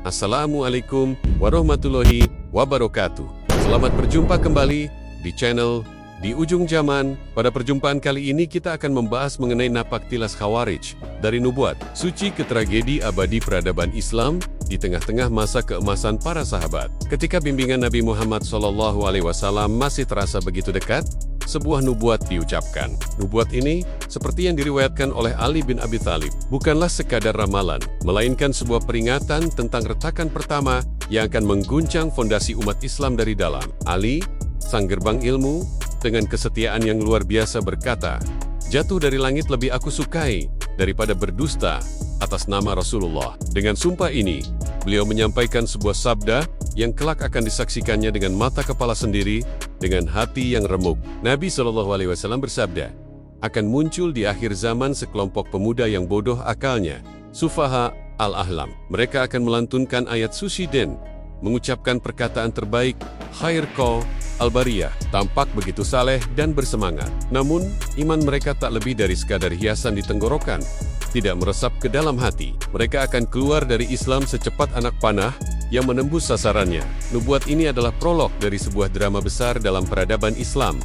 Assalamualaikum warahmatullahi wabarakatuh. Selamat berjumpa kembali di channel Di Ujung Zaman. Pada perjumpaan kali ini kita akan membahas mengenai napaktilas Khawarij, dari nubuat suci ke tragedi abadi peradaban Islam di tengah-tengah masa keemasan para sahabat. Ketika bimbingan Nabi Muhammad SAW masih terasa begitu dekat, sebuah nubuat diucapkan. Nubuat ini, seperti yang diriwayatkan oleh Ali bin Abi Thalib, bukanlah sekadar ramalan, melainkan sebuah peringatan tentang retakan pertama yang akan mengguncang fondasi umat Islam dari dalam. Ali, sang gerbang ilmu, dengan kesetiaan yang luar biasa berkata, "Jatuh dari langit lebih aku sukai daripada berdusta atas nama Rasulullah." Dengan sumpah ini, beliau menyampaikan sebuah sabda yang kelak akan disaksikannya dengan mata kepala sendiri, dengan hati yang remuk. Nabi SAW bersabda, akan muncul di akhir zaman sekelompok pemuda yang bodoh akalnya, sufaha al-ahlam. Mereka akan melantunkan ayat suci dan mengucapkan perkataan terbaik, khair qaul al-bariyah, tampak begitu saleh dan bersemangat. Namun, iman mereka tak lebih dari sekadar hiasan di tenggorokan, tidak meresap ke dalam hati. Mereka akan keluar dari Islam secepat anak panah yang menembus sasarannya. Nubuat ini adalah prolog dari sebuah drama besar dalam peradaban Islam.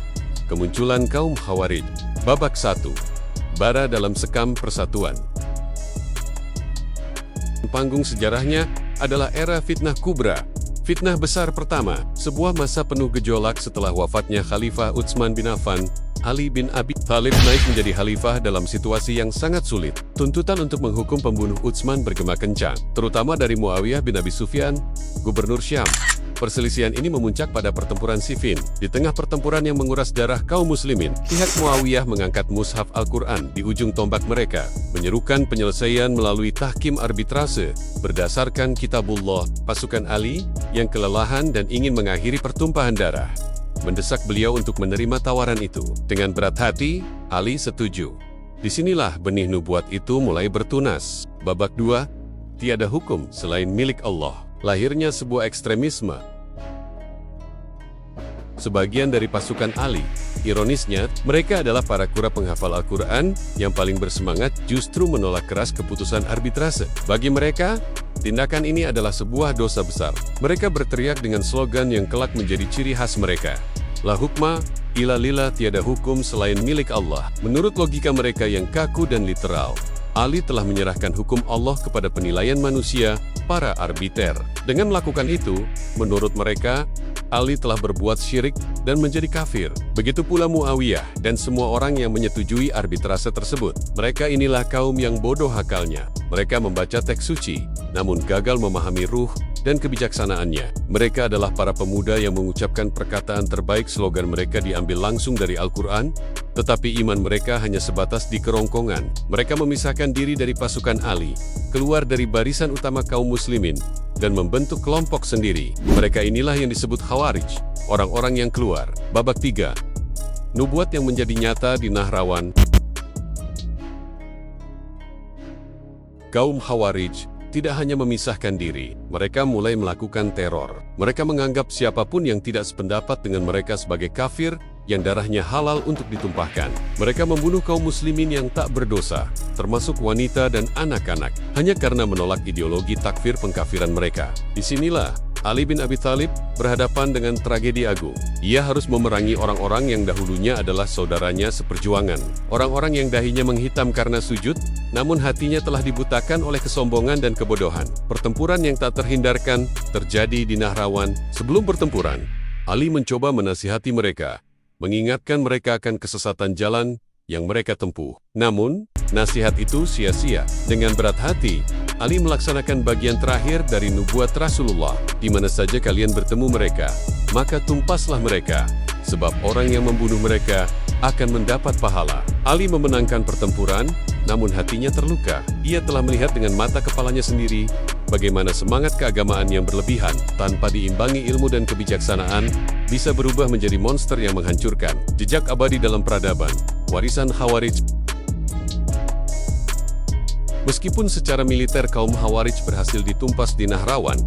Kemunculan kaum Khawarij. Babak 1. Bara dalam sekam persatuan. Panggung sejarahnya adalah era fitnah kubra. Fitnah besar pertama, sebuah masa penuh gejolak setelah wafatnya Khalifah Utsman bin Affan. Ali bin Abi Thalib naik menjadi khalifah dalam situasi yang sangat sulit. Tuntutan untuk menghukum pembunuh Utsman bergema kencang, terutama dari Muawiyah bin Abi Sufyan, gubernur Syam. Perselisihan ini memuncak pada pertempuran Siffin. Di tengah pertempuran yang menguras darah kaum muslimin, pihak Muawiyah mengangkat mushaf Al-Quran di ujung tombak mereka, menyerukan penyelesaian melalui tahkim arbitrase berdasarkan kitabullah. Pasukan Ali, yang kelelahan dan ingin mengakhiri pertumpahan darah, mendesak beliau untuk menerima tawaran itu. Dengan berat hati, Ali setuju. Disinilah benih nubuat itu mulai bertunas. Babak 2, tiada hukum selain milik Allah. Lahirnya sebuah ekstremisme. Sebagian dari pasukan Ali, ironisnya, mereka adalah para kura penghafal Al-Quran yang paling bersemangat justru menolak keras keputusan arbitrase. Bagi mereka, tindakan ini adalah sebuah dosa besar. Mereka berteriak dengan slogan yang kelak menjadi ciri khas mereka. La hukma illa lillah, tiada hukum selain milik Allah. Menurut logika mereka yang kaku dan literal, Ali telah menyerahkan hukum Allah kepada penilaian manusia, para arbiter. Dengan melakukan itu, menurut mereka, Ali telah berbuat syirik dan menjadi kafir. Begitu pula Muawiyah dan semua orang yang menyetujui arbitrase tersebut. Mereka inilah kaum yang bodoh akalnya. Mereka membaca teks suci, namun gagal memahami ruh dan kebijaksanaannya. Mereka adalah para pemuda yang mengucapkan perkataan terbaik. Slogan mereka diambil langsung dari Al-Quran, tetapi iman mereka hanya sebatas di kerongkongan. Mereka memisahkan diri dari pasukan Ali, keluar dari barisan utama kaum muslimin, dan membentuk kelompok sendiri. Mereka inilah yang disebut Khawarij, orang-orang yang keluar. Babak 3. Nubuat yang menjadi nyata di Nahrawan. Kaum Khawarij tidak hanya memisahkan diri, mereka mulai melakukan teror. Mereka menganggap siapapun yang tidak sependapat dengan mereka sebagai kafir, yang darahnya halal untuk ditumpahkan. Mereka membunuh kaum muslimin yang tak berdosa, termasuk wanita dan anak-anak, hanya karena menolak ideologi takfir pengkafiran mereka. Disinilah Ali bin Abi Thalib berhadapan dengan tragedi agung. Ia harus memerangi orang-orang yang dahulunya adalah saudaranya seperjuangan. Orang-orang yang dahinya menghitam karena sujud, namun hatinya telah dibutakan oleh kesombongan dan kebodohan. Pertempuran yang tak terhindarkan terjadi di Nahrawan. Sebelum pertempuran, Ali mencoba menasihati mereka, mengingatkan mereka akan kesesatan jalan yang mereka tempuh. Namun, nasihat itu sia-sia. Dengan berat hati, Ali melaksanakan bagian terakhir dari nubuat Rasulullah. Di mana saja kalian bertemu mereka, maka tumpaslah mereka, sebab orang yang membunuh mereka akan mendapat pahala. Ali memenangkan pertempuran, namun hatinya terluka. Ia telah melihat dengan mata kepalanya sendiri bagaimana semangat keagamaan yang berlebihan tanpa diimbangi ilmu dan kebijaksanaan bisa berubah menjadi monster yang menghancurkan. Jejak abadi dalam peradaban, warisan Khawarij. Meskipun secara militer kaum Khawarij berhasil ditumpas di Nahrawan,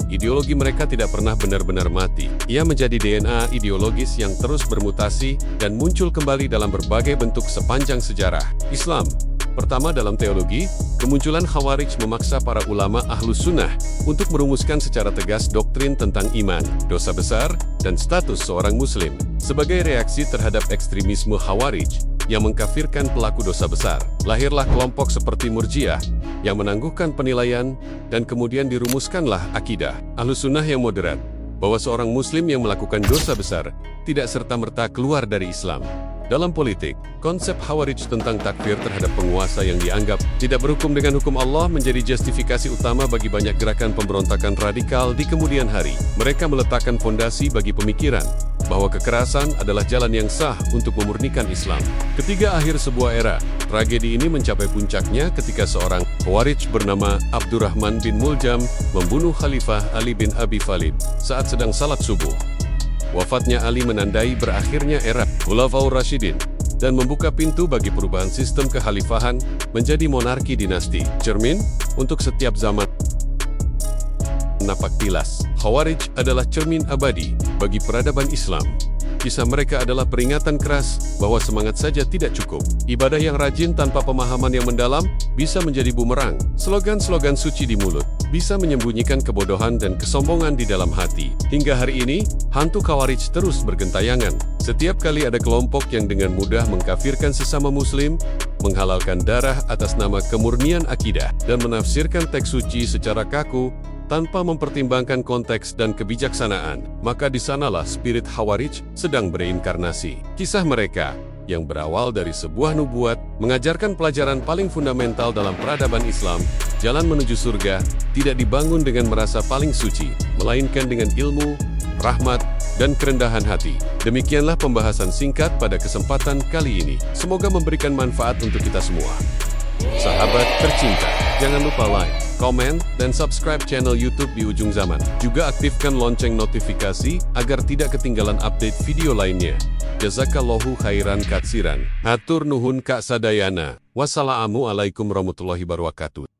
ideologi mereka tidak pernah benar-benar mati. Ia menjadi DNA ideologis yang terus bermutasi dan muncul kembali dalam berbagai bentuk sepanjang sejarah. Islam, Pertama, dalam teologi, kemunculan Khawarij memaksa para ulama Ahlus Sunnah untuk merumuskan secara tegas doktrin tentang iman, dosa besar, dan status seorang muslim. Sebagai reaksi terhadap ekstremisme Khawarij yang mengkafirkan pelaku dosa besar, lahirlah kelompok seperti Murji'ah yang menangguhkan penilaian, dan kemudian dirumuskanlah akidah Ahlus Sunnah yang moderat, bahwa seorang muslim yang melakukan dosa besar tidak serta-merta keluar dari Islam. Dalam politik, konsep Khawarij tentang takfir terhadap penguasa yang dianggap tidak berhukum dengan hukum Allah menjadi justifikasi utama bagi banyak gerakan pemberontakan radikal di kemudian hari. Mereka meletakkan fondasi bagi pemikiran bahwa kekerasan adalah jalan yang sah untuk memurnikan Islam. Ketika akhir sebuah era, tragedi ini mencapai puncaknya ketika seorang Khawarij bernama Abdurrahman bin Muljam membunuh Khalifah Ali bin Abi Thalib saat sedang salat subuh. Wafatnya Ali menandai berakhirnya era Khulafaur Rasyidin dan membuka pintu bagi perubahan sistem kekhalifahan menjadi monarki dinasti. Cermin untuk setiap zaman. Napak tilas. Khawarij adalah cermin abadi bagi peradaban Islam. Kisah mereka adalah peringatan keras bahwa semangat saja tidak cukup. Ibadah yang rajin tanpa pemahaman yang mendalam bisa menjadi bumerang. Slogan-slogan suci di mulut bisa menyembunyikan kebodohan dan kesombongan di dalam hati. Hingga hari ini, hantu Khawarij terus bergentayangan. Setiap kali ada kelompok yang dengan mudah mengkafirkan sesama muslim, menghalalkan darah atas nama kemurnian akidah, dan menafsirkan teks suci secara kaku, tanpa mempertimbangkan konteks dan kebijaksanaan, maka di sanalah spirit Khawarij sedang bereinkarnasi. Kisah mereka, yang berawal dari sebuah nubuat, mengajarkan pelajaran paling fundamental dalam peradaban Islam. Jalan menuju surga tidak dibangun dengan merasa paling suci, melainkan dengan ilmu, rahmat, dan kerendahan hati. Demikianlah pembahasan singkat pada kesempatan kali ini. Semoga memberikan manfaat untuk kita semua. Sahabat tercinta, jangan lupa like, komen, dan subscribe channel YouTube Di Ujung Zaman. Juga aktifkan lonceng notifikasi agar tidak ketinggalan update video lainnya. Jazakallahu khairan katsiran. Hatur nuhun kak sadayana. Wassalamualaikum warahmatullahi wabarakatuh.